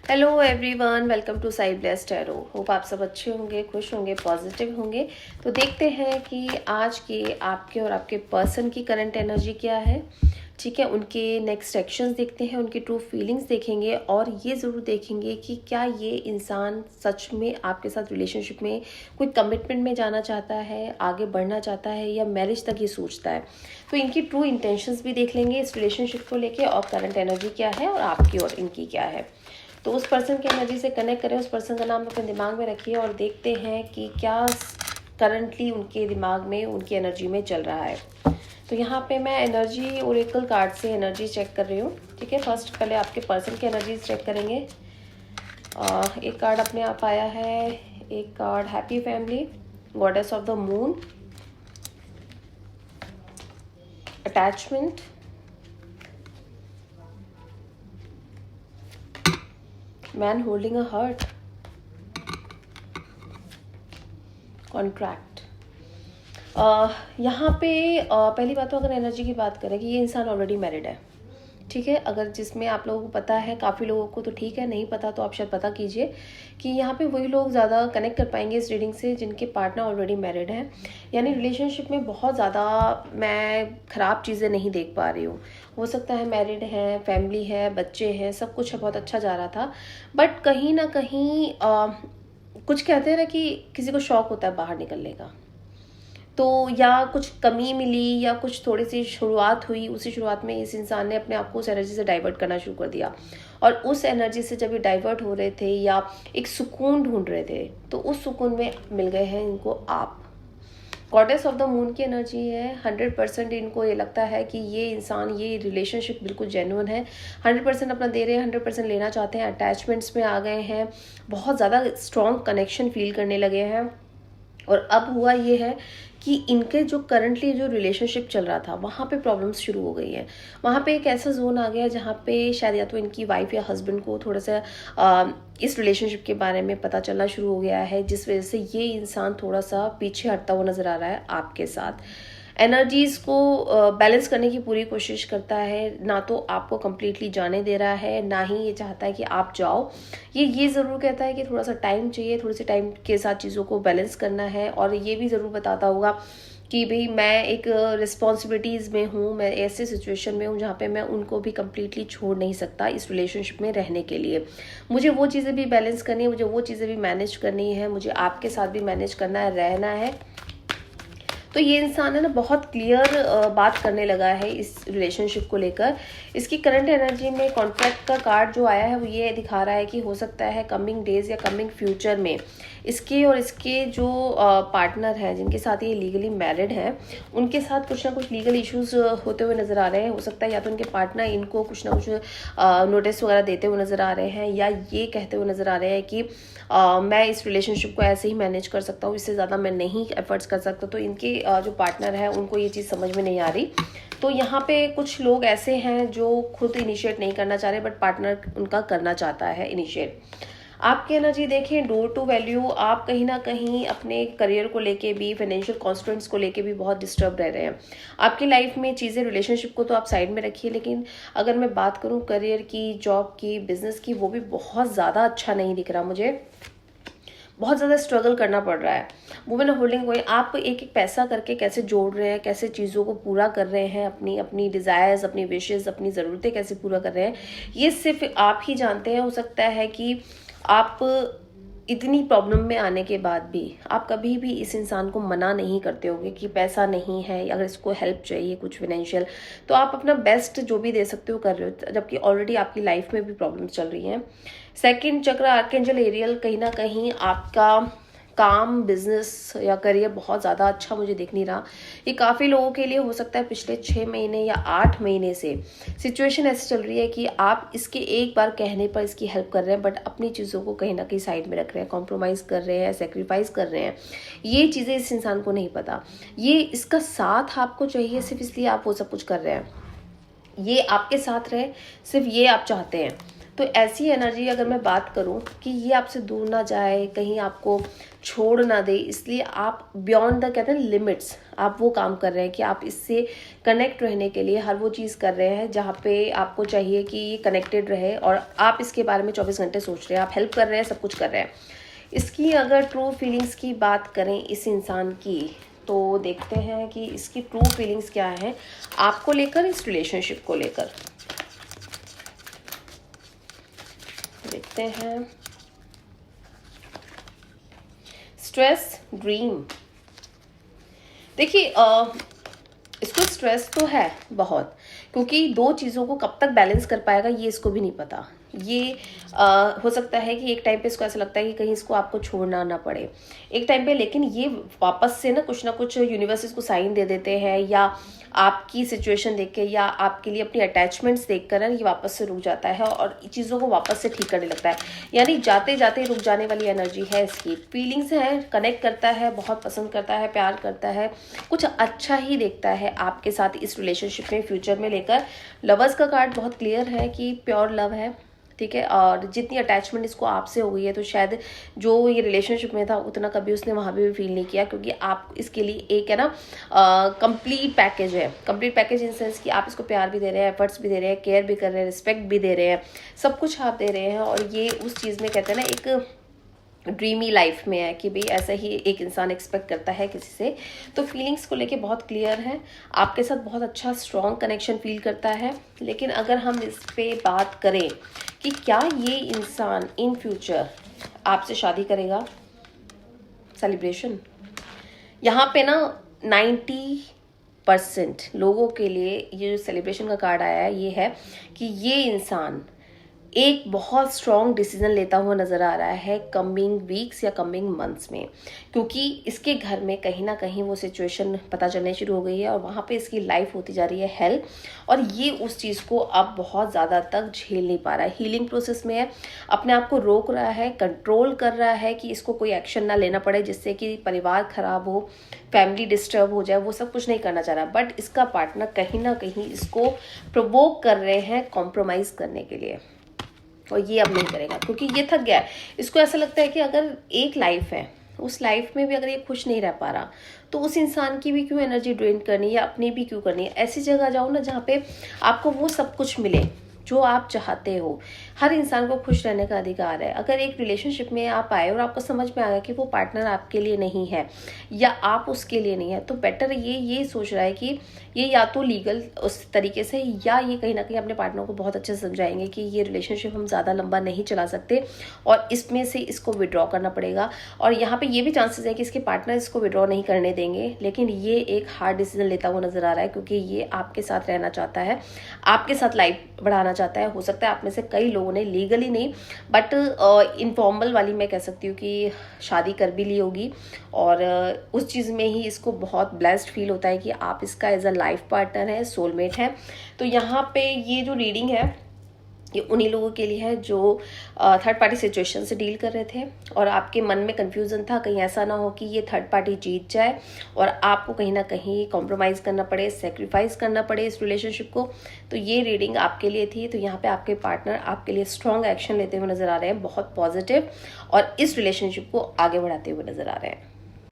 Hello everyone, welcome to Sai blessed tarot. Hope आप सब अच्छे होंगे, खुश होंगे, पॉजिटिव होंगे। तो देखते हैं कि आज के आपके और आपके पर्सन की करंट एनर्जी क्या है। ठीक है, उनके नेक्स्ट एक्शंस देखते हैं, उनकी ट्रू फीलिंग्स देखेंगे और ये ज़रूर देखेंगे कि क्या ये इंसान सच में आपके साथ रिलेशनशिप में कोई कमिटमेंट में जाना चाहता है, आगे बढ़ना चाहता है या मैरिज तक ये सोचता है। तो इनकी ट्रू इंटेंशंस भी देख लेंगे इस रिलेशनशिप को लेके, और करंट एनर्जी क्या है और आपकी और इनकी क्या है। तो उस पर्सन की एनर्जी से कनेक्ट करें, उस पर्सन का नाम अपने दिमाग में रखिए और देखते हैं कि क्या करंटली उनके दिमाग में, उनकी एनर्जी में चल रहा है। तो यहाँ पे मैं एनर्जी ओरेकल कार्ड से एनर्जी चेक कर रही हूँ। ठीक है, फर्स्ट पहले आपके पर्सन की एनर्जी चेक करेंगे। एक कार्ड अपने आप आया है, एक card happy family, goddess of the moon, attachment, man holding a heart, contract. यहाँ पे पहली बात तो अगर एनर्जी की बात करें कि ये इंसान ऑलरेडी मैरिड है। ठीक है, अगर जिसमें आप लोगों को पता है, काफ़ी लोगों को तो ठीक है, नहीं पता तो आप शायद पता कीजिए कि यहाँ पे वही लोग ज़्यादा कनेक्ट कर पाएंगे इस रीडिंग से जिनके पार्टनर ऑलरेडी मैरिड हैं। यानी रिलेशनशिप में बहुत ज़्यादा मैं ख़राब चीज़ें नहीं देख पा रही हूँ। हो सकता है मैरिड है, फैमिली है, बच्चे हैं, सब कुछ है, बहुत अच्छा जा रहा था। बट कहीं ना कहीं कुछ कहते हैं ना कि किसी को शौक होता है बाहर निकलने का, तो या कुछ कमी मिली या कुछ थोड़ी सी शुरुआत हुई, उसी शुरुआत में इस इंसान ने अपने आप को उस एनर्जी से डाइवर्ट करना शुरू कर दिया। और उस एनर्जी से जब ये डाइवर्ट हो रहे थे या एक सुकून ढूंढ रहे थे, तो उस सुकून में मिल गए हैं इनको आप। गॉडेस ऑफ द मून की एनर्जी है। 100% इनको ये लगता है कि ये इंसान, ये रिलेशनशिप बिल्कुल जेन्युइन है। 100% अपना दे रहे हैं, 100% लेना चाहते हैं, अटैचमेंट्स में आ गए हैं, बहुत ज़्यादा स्ट्रॉन्ग कनेक्शन फील करने लगे हैं। और अब हुआ ये है कि इनके जो करंटली जो रिलेशनशिप चल रहा था वहाँ पे प्रॉब्लम्स शुरू हो गई हैं। वहाँ पे एक ऐसा जोन आ गया जहाँ पे शायद या तो इनकी वाइफ या हस्बैंड को थोड़ा सा इस रिलेशनशिप के बारे में पता चलना शुरू हो गया है, जिस वजह से ये इंसान थोड़ा सा पीछे हटता हुआ नजर आ रहा है आपके साथ। एनर्जीज को बैलेंस करने की पूरी कोशिश करता है, ना तो आपको कंप्लीटली जाने दे रहा है, ना ही ये चाहता है कि आप जाओ। ये ज़रूर कहता है कि थोड़ा सा टाइम चाहिए, थोड़ी सी टाइम के साथ चीज़ों को बैलेंस करना है। और ये भी ज़रूर बताता होगा कि भाई मैं एक रिस्पॉन्सिबिलिटीज़ में हूँ, मैं ऐसे सिचुएशन में हूँ जहाँ पे मैं उनको भी कम्प्लीटली छोड़ नहीं सकता इस रिलेशनशिप में रहने के लिए। मुझे वो चीज़ें भी बैलेंस करनी है, मुझे वो चीज़ें भी मैनेज करनी है, मुझे आपके साथ भी मैनेज करना है, रहना है। तो ये इंसान है ना बहुत क्लियर बात करने लगा है इस रिलेशनशिप को लेकर। इसकी करंट एनर्जी में कॉन्ट्रैक्ट का कार्ड जो आया है वो ये दिखा रहा है कि हो सकता है कमिंग डेज या कमिंग फ्यूचर में इसके और इसके जो पार्टनर हैं, जिनके साथ ये लीगली मैरिड हैं, उनके साथ कुछ ना कुछ लीगल इश्यूज होते हुए नज़र आ रहे हैं। हो सकता है या तो उनके पार्टनर इनको कुछ ना कुछ नोटिस वगैरह देते हुए नज़र आ रहे हैं, या ये कहते हुए नज़र आ रहे हैं कि मैं इस रिलेशनशिप को ऐसे ही मैनेज कर सकता हूँ, इससे ज़्यादा मैं नहीं एफर्ट्स कर सकता। तो इनके जो पार्टनर है उनको ये चीज़ समझ में नहीं आ रही। तो यहाँ पे कुछ लोग ऐसे हैं जो खुद इनिशिएट नहीं करना चाह रहे, बट पार्टनर उनका करना चाहता है इनिशिएट। आपकी एनर्जी देखें, डोर टू वैल्यू। आप कहीं ना कहीं अपने करियर को लेके भी, फाइनेंशियल कॉन्स्टेंट्स को लेके भी बहुत डिस्टर्ब रह रहे हैं। आपकी लाइफ में चीज़ें, रिलेशनशिप को तो आप साइड में रखिए, लेकिन अगर मैं बात करूं करियर की, जॉब की, बिजनेस की, वो भी बहुत ज़्यादा अच्छा नहीं दिख रहा मुझे। बहुत ज़्यादा स्ट्रगल करना पड़ रहा है। वुमेन होल्डिंग कोई, आप एक एक पैसा करके कैसे जोड़ रहे हैं, कैसे चीज़ों को पूरा कर रहे हैं, अपनी अपनी डिज़ायर्स, अपनी विशेज़, अपनी ज़रूरतें कैसे पूरा कर रहे हैं, ये सिर्फ आप ही जानते हैं। हो सकता है कि आप इतनी प्रॉब्लम में आने के बाद भी आप कभी भी इस इंसान को मना नहीं करते होगे कि पैसा नहीं है, अगर इसको हेल्प चाहिए कुछ फाइनेंशियल, तो आप अपना बेस्ट जो भी दे सकते हो कर रहे हो, जबकि ऑलरेडी आपकी लाइफ में भी प्रॉब्लम्स चल रही हैं। सेकंड चक्र आर्कएंजल एरियल, कहीं ना कहीं आपका काम, बिजनेस या करियर बहुत ज़्यादा अच्छा मुझे दिख नहीं रहा। ये काफ़ी लोगों के लिए हो सकता है पिछले 6 महीने या 8 महीने से सिचुएशन ऐसी चल रही है कि आप इसके एक बार कहने पर इसकी हेल्प कर रहे हैं, बट अपनी चीज़ों को कहीं ना कहीं साइड में रख रहे हैं, कॉम्प्रोमाइज़ कर रहे हैं, सेक्रीफाइस कर रहे हैं। ये चीज़ें इस इंसान को नहीं पता। ये इसका साथ आपको चाहिए सिर्फ इसलिए आप वो सब कुछ कर रहे हैं, ये आपके साथ रहे सिर्फ ये आप चाहते हैं। तो ऐसी एनर्जी अगर मैं बात करूं कि ये आपसे दूर ना जाए, कहीं आपको छोड़ ना दे, इसलिए आप बियॉन्ड द कहते हैं लिमिट्स आप वो काम कर रहे हैं कि आप इससे कनेक्ट रहने के लिए हर वो चीज़ कर रहे हैं जहाँ पे आपको चाहिए कि ये कनेक्टेड रहे, और आप इसके बारे में 24 घंटे सोच रहे हैं, आप हेल्प कर रहे हैं, सब कुछ कर रहे हैं। इसकी अगर ट्रू फीलिंग्स की बात करें इस इंसान की, तो देखते हैं कि इसकी ट्रू फीलिंग्स क्या है आपको लेकर, इस रिलेशनशिप को लेकर। देखते हैं। Stress, dream. देखिए इसको स्ट्रेस तो है बहुत, क्योंकि दो चीज़ों को कब तक बैलेंस कर पाएगा ये इसको भी नहीं पता। ये हो सकता है कि एक टाइम पे इसको ऐसा लगता है कि कहीं इसको आपको छोड़ना ना पड़े एक टाइम पे, लेकिन ये वापस से ना कुछ यूनिवर्स इसको साइन दे देते हैं, या आपकी सिचुएशन देख के या आपके लिए अपनी अटैचमेंट्स देख कर ये वापस से रुक जाता है और चीज़ों को वापस से ठीक करने लगता है। यानी जाते जाते रुक जाने वाली एनर्जी है इसकी। फीलिंग्स है, कनेक्ट करता है, बहुत पसंद करता है, प्यार करता है, कुछ अच्छा ही देखता है आपके साथ इस रिलेशनशिप में फ्यूचर में लेकर। लवर्स का कार्ड बहुत क्लियर है कि प्योर लव है, ठीक है। और जितनी अटैचमेंट इसको आपसे हो गई है तो शायद जो ये रिलेशनशिप में था उतना कभी उसने वहाँ भी फील नहीं किया, क्योंकि आप इसके लिए एक है ना कंप्लीट पैकेज है। कंप्लीट पैकेज इन सेंस कि आप इसको प्यार भी दे रहे हैं, एफर्ट्स भी दे रहे हैं, केयर भी कर रहे हैं, रिस्पेक्ट भी दे रहे हैं, सब कुछ आप दे रहे हैं। और ये उस चीज़ में कहते हैं ना एक ड्रीमी लाइफ में है कि भाई ऐसा ही एक इंसान एक्सपेक्ट करता है किसी से। तो फीलिंग्स को लेके बहुत क्लियर है, आपके साथ बहुत अच्छा स्ट्रॉन्ग कनेक्शन फील करता है। लेकिन अगर हम इस पे बात करें कि क्या ये इंसान इन फ्यूचर आपसे शादी करेगा, सेलिब्रेशन यहाँ पे ना 90% लोगों के लिए ये जो सेलिब्रेशन का कार्ड आया है ये है कि ये इंसान एक बहुत स्ट्रॉन्ग डिसीजन लेता हुआ नज़र आ रहा है कमिंग वीक्स या कमिंग मंथ्स में, क्योंकि इसके घर में कहीं ना कहीं वो सिचुएशन पता चलने शुरू हो गई है और वहाँ पे इसकी लाइफ होती जा रही है हेल, और ये उस चीज़ को अब बहुत ज़्यादा तक झेल नहीं पा रहा है। हीलिंग प्रोसेस में है, अपने आप को रोक रहा है, कंट्रोल कर रहा है कि इसको कोई एक्शन ना लेना पड़े जिससे कि परिवार खराब हो, फैमिली डिस्टर्ब हो जाए, वो सब कुछ नहीं करना चाह रहा। बट इसका पार्टनर कहीं ना कहीं इसको प्रोवोक कर रहे हैं कॉम्प्रोमाइज़ करने के लिए, और ये अब नहीं करेगा क्योंकि ये थक गया है। इसको ऐसा लगता है कि अगर एक लाइफ है, उस लाइफ में भी अगर ये खुश नहीं रह पा रहा तो उस इंसान की भी क्यों एनर्जी ड्रेन करनी, या अपनी भी क्यों करनी है। ऐसी जगह जाओ ना जहाँ पे आपको वो सब कुछ मिले जो आप चाहते हो। हर इंसान को खुश रहने का अधिकार है। अगर एक रिलेशनशिप में आप आए और आपको समझ में आ गया कि वो पार्टनर आपके लिए नहीं है या आप उसके लिए नहीं है, तो बेटर ये सोच रहा है कि ये या तो लीगल उस तरीके से, या ये कहीं ना कहीं अपने पार्टनर को बहुत अच्छे से समझाएंगे कि ये रिलेशनशिप हम ज़्यादा लंबा नहीं चला सकते और इसमें से इसको विड्रॉ करना पड़ेगा। और यहाँ पे ये भी चांसेस है कि इसके पार्टनर इसको विड्रॉ नहीं करने देंगे, लेकिन ये एक हार्ड डिसीजन लेता हुआ नजर आ रहा है क्योंकि ये आपके साथ रहना चाहता है, आपके साथ लाइफ बढ़ाना चाहता है। हो सकता है आप में से कई लोगों ने लीगली नहीं बट इनफॉर्मल वाली मैं कह सकती हूँ कि शादी कर भी ली होगी, और उस चीज़ में ही इसको बहुत ब्लेस्ड फील होता है कि आप इसका एज अ लाइफ पार्टनर है, सोलमेट है। तो यहाँ पे ये जो रीडिंग है ये उन्हीं लोगों के लिए है जो थर्ड पार्टी सिचुएशन से डील कर रहे थे और आपके मन में कंफ्यूजन था कहीं ऐसा ना हो कि ये थर्ड पार्टी जीत जाए और आपको कहीं ना कहीं कॉम्प्रोमाइज़ करना पड़े, सेक्रीफाइस करना पड़े इस रिलेशनशिप को। तो ये रीडिंग आपके लिए थी। तो यहाँ पे आपके पार्टनर आपके लिए स्ट्रॉन्ग एक्शन लेते हुए नजर आ रहे हैं, बहुत पॉजिटिव, और इस रिलेशनशिप को आगे बढ़ाते हुए नजर आ रहे हैं।